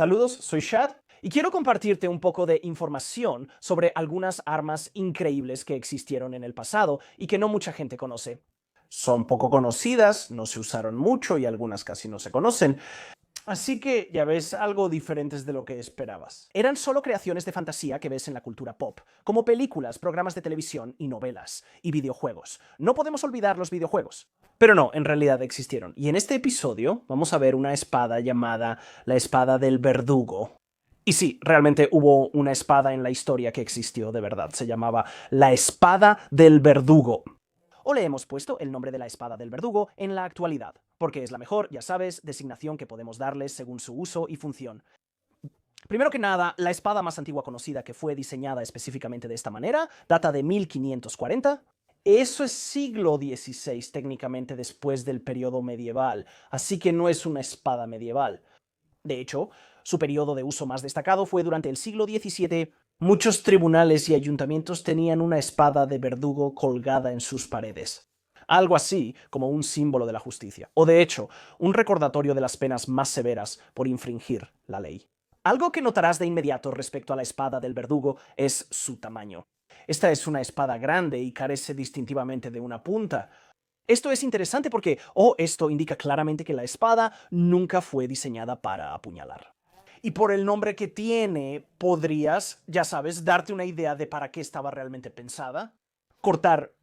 Saludos, soy Shad y quiero compartirte un poco de información sobre algunas armas increíbles que existieron en el pasado y que no mucha gente conoce. Son poco conocidas, no se usaron mucho y algunas casi no se conocen. Así que ya ves, algo diferentes de lo que esperabas. Eran solo creaciones de fantasía que ves en la cultura pop, como películas, programas de televisión y novelas, y videojuegos. No podemos olvidar los videojuegos. Pero no, en realidad existieron. Y en este episodio vamos a ver una espada llamada la espada del verdugo. Y sí, realmente hubo una espada en la historia que existió de verdad. Se llamaba la espada del verdugo. O le hemos puesto el nombre de la espada del verdugo en la actualidad, porque es la mejor, ya sabes, designación que podemos darles según su uso y función. Primero que nada, la espada más antigua conocida que fue diseñada específicamente de esta manera data de 1540. Eso es siglo XVI técnicamente después del periodo medieval, así que no es una espada medieval. De hecho, su periodo de uso más destacado fue durante el siglo XVII. Muchos tribunales y ayuntamientos tenían una espada de verdugo colgada en sus paredes. Algo así como un símbolo de la justicia, o de hecho, un recordatorio de las penas más severas por infringir la ley. Algo que notarás de inmediato respecto a la espada del verdugo es su tamaño. Esta es una espada grande y carece distintivamente de una punta. Esto es interesante porque, esto indica claramente que la espada nunca fue diseñada para apuñalar. Y por el nombre que tiene, podrías, ya sabes, darte una idea de para qué estaba realmente pensada.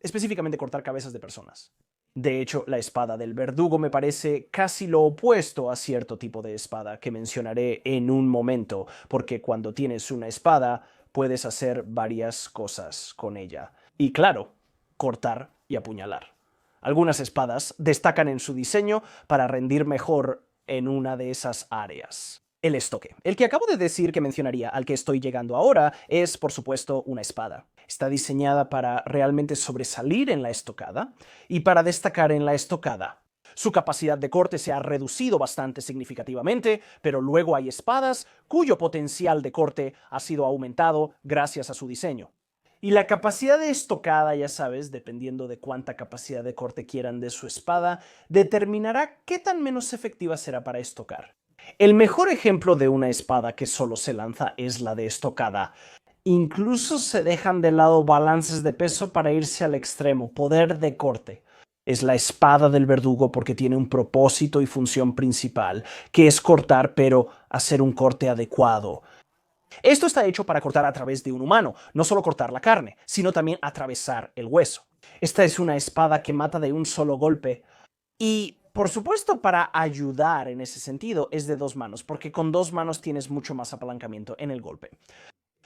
Específicamente cortar cabezas de personas. De hecho, la espada del verdugo me parece casi lo opuesto a cierto tipo de espada que mencionaré en un momento, porque cuando tienes una espada puedes hacer varias cosas con ella. Y claro, cortar y apuñalar. Algunas espadas destacan en su diseño para rendir mejor en una de esas áreas. El estoque. El que acabo de decir que mencionaría al que estoy llegando ahora es, por supuesto, una espada. Está diseñada para realmente sobresalir en la estocada y para destacar en la estocada. Su capacidad de corte se ha reducido bastante significativamente, pero luego hay espadas cuyo potencial de corte ha sido aumentado gracias a su diseño. Y la capacidad de estocada, ya sabes, dependiendo de cuánta capacidad de corte quieran de su espada, determinará qué tan menos efectiva será para estocar. El mejor ejemplo de una espada que solo se lanza es la de estocada. Incluso se dejan de lado balances de peso para irse al extremo, poder de corte. Es la espada del verdugo porque tiene un propósito y función principal, que es cortar, pero hacer un corte adecuado. Esto está hecho para cortar a través de un humano, no solo cortar la carne, sino también atravesar el hueso. Esta es una espada que mata de un solo golpe y, por supuesto, para ayudar en ese sentido es de dos manos, porque con dos manos tienes mucho más apalancamiento en el golpe.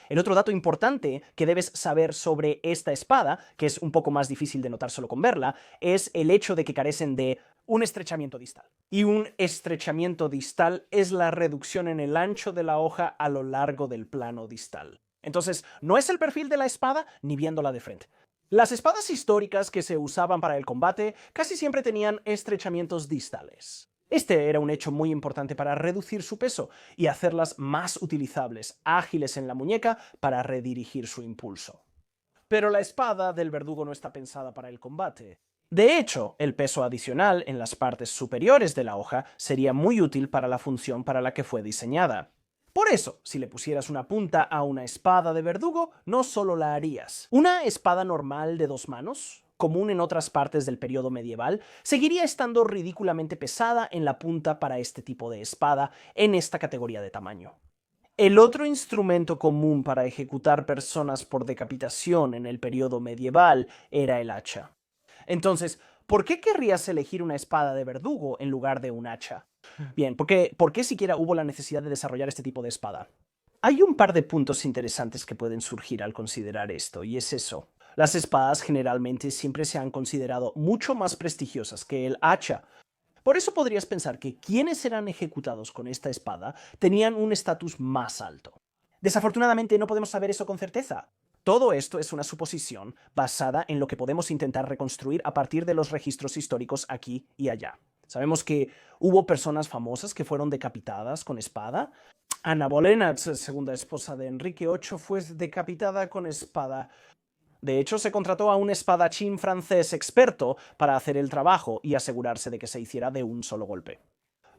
El otro dato importante que debes saber sobre esta espada, que es un poco más difícil de notar solo con verla, es el hecho de que carecen de un estrechamiento distal. Y un estrechamiento distal es la reducción en el ancho de la hoja a lo largo del plano distal. Entonces, no es el perfil de la espada ni viéndola de frente. Las espadas históricas que se usaban para el combate casi siempre tenían estrechamientos distales. Este era un hecho muy importante para reducir su peso y hacerlas más utilizables, ágiles en la muñeca para redirigir su impulso. Pero la espada del verdugo no está pensada para el combate. De hecho, el peso adicional en las partes superiores de la hoja sería muy útil para la función para la que fue diseñada. Por eso, si le pusieras una punta a una espada de verdugo, no solo la harías. Una espada normal de dos manos, común en otras partes del periodo medieval, seguiría estando ridículamente pesada en la punta para este tipo de espada en esta categoría de tamaño. El otro instrumento común para ejecutar personas por decapitación en el periodo medieval era el hacha. Entonces, ¿por qué querrías elegir una espada de verdugo en lugar de un hacha? Bien, ¿por qué siquiera hubo la necesidad de desarrollar este tipo de espada? Hay un par de puntos interesantes que pueden surgir al considerar esto, y es eso. Las espadas generalmente siempre se han considerado mucho más prestigiosas que el hacha. Por eso podrías pensar que quienes eran ejecutados con esta espada tenían un estatus más alto. Desafortunadamente no podemos saber eso con certeza. Todo esto es una suposición basada en lo que podemos intentar reconstruir a partir de los registros históricos aquí y allá. Sabemos que hubo personas famosas que fueron decapitadas con espada. Ana Bolena, segunda esposa de Enrique VIII, fue decapitada con espada. De hecho, se contrató a un espadachín francés experto para hacer el trabajo y asegurarse de que se hiciera de un solo golpe.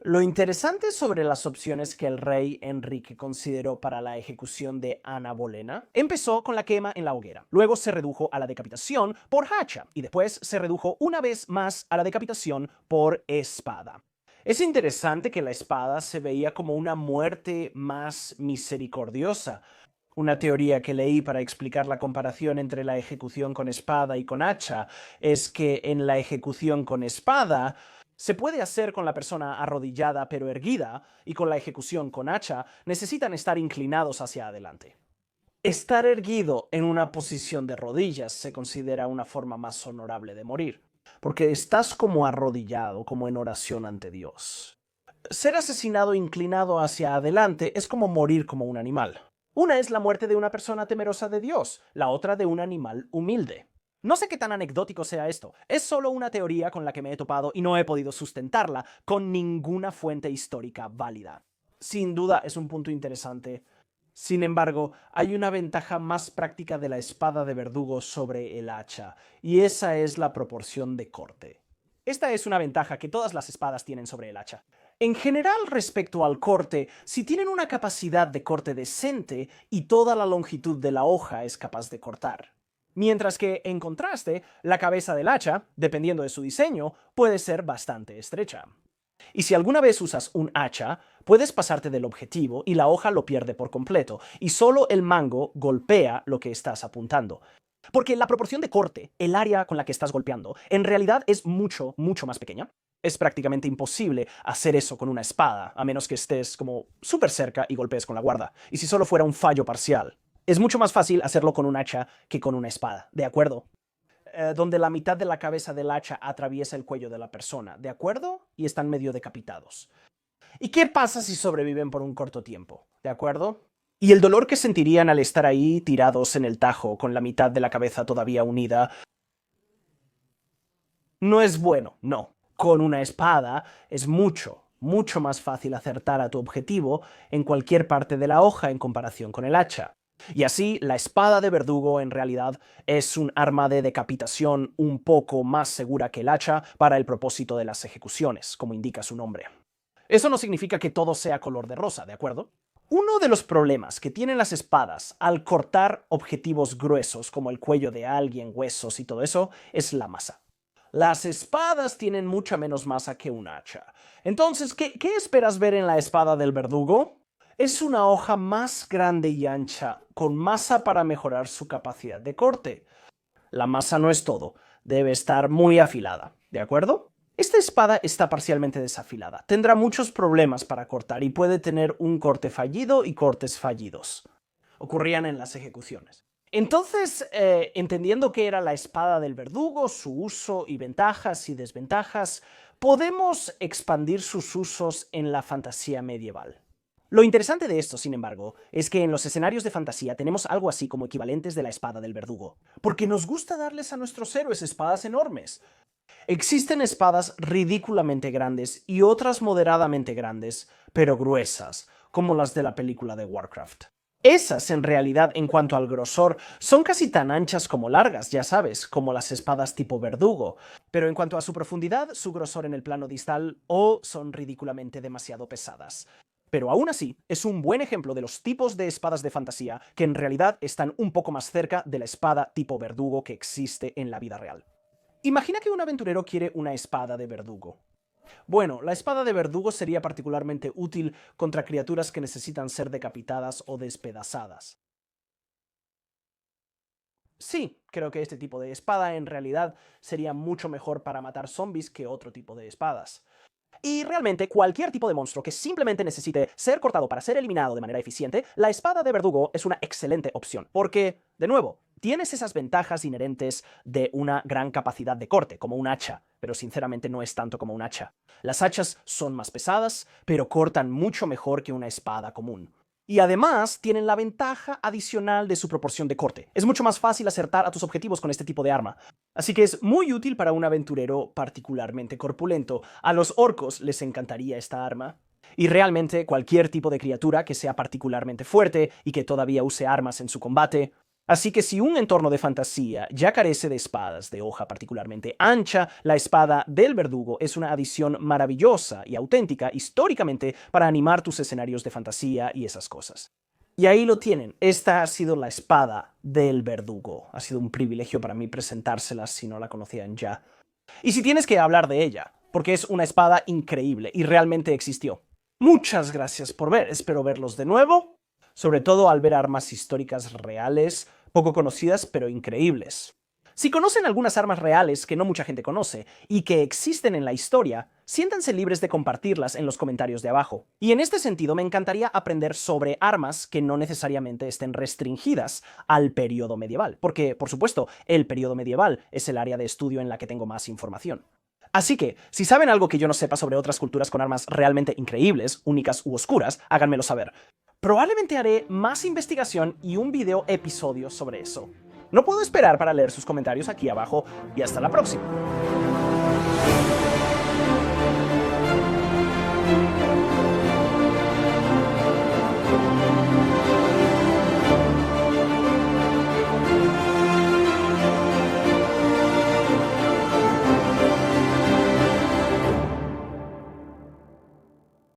Lo interesante sobre las opciones que el rey Enrique consideró para la ejecución de Ana Bolena empezó con la quema en la hoguera, luego se redujo a la decapitación por hacha y después se redujo una vez más a la decapitación por espada. Es interesante que la espada se veía como una muerte más misericordiosa. Una teoría que leí para explicar la comparación entre la ejecución con espada y con hacha es que en la ejecución con espada se puede hacer con la persona arrodillada pero erguida, y con la ejecución con hacha necesitan estar inclinados hacia adelante. Estar erguido en una posición de rodillas se considera una forma más honorable de morir, porque estás como arrodillado, como en oración ante Dios. Ser asesinado inclinado hacia adelante es como morir como un animal. Una es la muerte de una persona temerosa de Dios, la otra de un animal humilde. No sé qué tan anecdótico sea esto, es solo una teoría con la que me he topado y no he podido sustentarla con ninguna fuente histórica válida. Sin duda es un punto interesante. Sin embargo, hay una ventaja más práctica de la espada de verdugo sobre el hacha, y esa es la proporción de corte. Esta es una ventaja que todas las espadas tienen sobre el hacha. En general, respecto al corte, si tienen una capacidad de corte decente y toda la longitud de la hoja es capaz de cortar. Mientras que, en contraste, la cabeza del hacha, dependiendo de su diseño, puede ser bastante estrecha. Y si alguna vez usas un hacha, puedes pasarte del objetivo y la hoja lo pierde por completo, y solo el mango golpea lo que estás apuntando. Porque la proporción de corte, el área con la que estás golpeando, en realidad es mucho, mucho más pequeña. Es prácticamente imposible hacer eso con una espada, a menos que estés como súper cerca y golpees con la guarda. Y si solo fuera un fallo parcial. Es mucho más fácil hacerlo con un hacha que con una espada, ¿de acuerdo? Donde la mitad de la cabeza del hacha atraviesa el cuello de la persona, ¿de acuerdo? Y están medio decapitados. ¿Y qué pasa si sobreviven por un corto tiempo? ¿De acuerdo? Y el dolor que sentirían al estar ahí tirados en el tajo, con la mitad de la cabeza todavía unida, no es bueno, no. Con una espada es mucho, mucho más fácil acertar a tu objetivo en cualquier parte de la hoja en comparación con el hacha. Y así, la espada de verdugo en realidad es un arma de decapitación un poco más segura que el hacha para el propósito de las ejecuciones, como indica su nombre. Eso no significa que todo sea color de rosa, ¿de acuerdo? Uno de los problemas que tienen las espadas al cortar objetivos gruesos como el cuello de alguien, huesos y todo eso, es la masa. Las espadas tienen mucha menos masa que un hacha. Entonces, ¿qué esperas ver en la espada del verdugo? Es una hoja más grande y ancha, con masa para mejorar su capacidad de corte. La masa no es todo, debe estar muy afilada, ¿de acuerdo? Esta espada está parcialmente desafilada, tendrá muchos problemas para cortar y puede tener un corte fallido y cortes fallidos. Ocurrían en las ejecuciones. Entonces, entendiendo qué era la espada del verdugo, su uso y ventajas y desventajas, podemos expandir sus usos en la fantasía medieval. Lo interesante de esto, sin embargo, es que en los escenarios de fantasía tenemos algo así como equivalentes de la espada del verdugo, porque nos gusta darles a nuestros héroes espadas enormes. Existen espadas ridículamente grandes y otras moderadamente grandes, pero gruesas, como las de la película de Warcraft. Esas, en realidad, en cuanto al grosor, son casi tan anchas como largas, ya sabes, como las espadas tipo verdugo, pero en cuanto a su profundidad, su grosor en el plano distal, son ridículamente demasiado pesadas. Pero aún así, es un buen ejemplo de los tipos de espadas de fantasía que en realidad están un poco más cerca de la espada tipo verdugo que existe en la vida real. Imagina que un aventurero quiere una espada de verdugo. Bueno, la espada de verdugo sería particularmente útil contra criaturas que necesitan ser decapitadas o despedazadas. Sí, creo que este tipo de espada en realidad sería mucho mejor para matar zombies que otro tipo de espadas. Y realmente, cualquier tipo de monstruo que simplemente necesite ser cortado para ser eliminado de manera eficiente, la espada de verdugo es una excelente opción. Porque, de nuevo, tienes esas ventajas inherentes de una gran capacidad de corte, como un hacha, pero sinceramente no es tanto como un hacha. Las hachas son más pesadas, pero cortan mucho mejor que una espada común. Y además tienen la ventaja adicional de su proporción de corte. Es mucho más fácil acertar a tus objetivos con este tipo de arma. Así que es muy útil para un aventurero particularmente corpulento. A los orcos les encantaría esta arma. Y realmente cualquier tipo de criatura que sea particularmente fuerte y que todavía use armas en su combate. Así que si un entorno de fantasía ya carece de espadas de hoja particularmente ancha, la espada del verdugo es una adición maravillosa y auténtica históricamente para animar tus escenarios de fantasía y esas cosas. Y ahí lo tienen. Esta ha sido la espada del verdugo. Ha sido un privilegio para mí presentársela si no la conocían ya. Y si tienes que hablar de ella, porque es una espada increíble y realmente existió. Muchas gracias por ver. Espero verlos de nuevo, sobre todo al ver armas históricas reales, poco conocidas pero increíbles. Si conocen algunas armas reales que no mucha gente conoce y que existen en la historia, siéntanse libres de compartirlas en los comentarios de abajo. Y en este sentido me encantaría aprender sobre armas que no necesariamente estén restringidas al periodo medieval, porque, por supuesto, el periodo medieval es el área de estudio en la que tengo más información. Así que, si saben algo que yo no sepa sobre otras culturas con armas realmente increíbles, únicas u oscuras, háganmelo saber. Probablemente haré más investigación y un video episodio sobre eso. No puedo esperar para leer sus comentarios aquí abajo y hasta la próxima.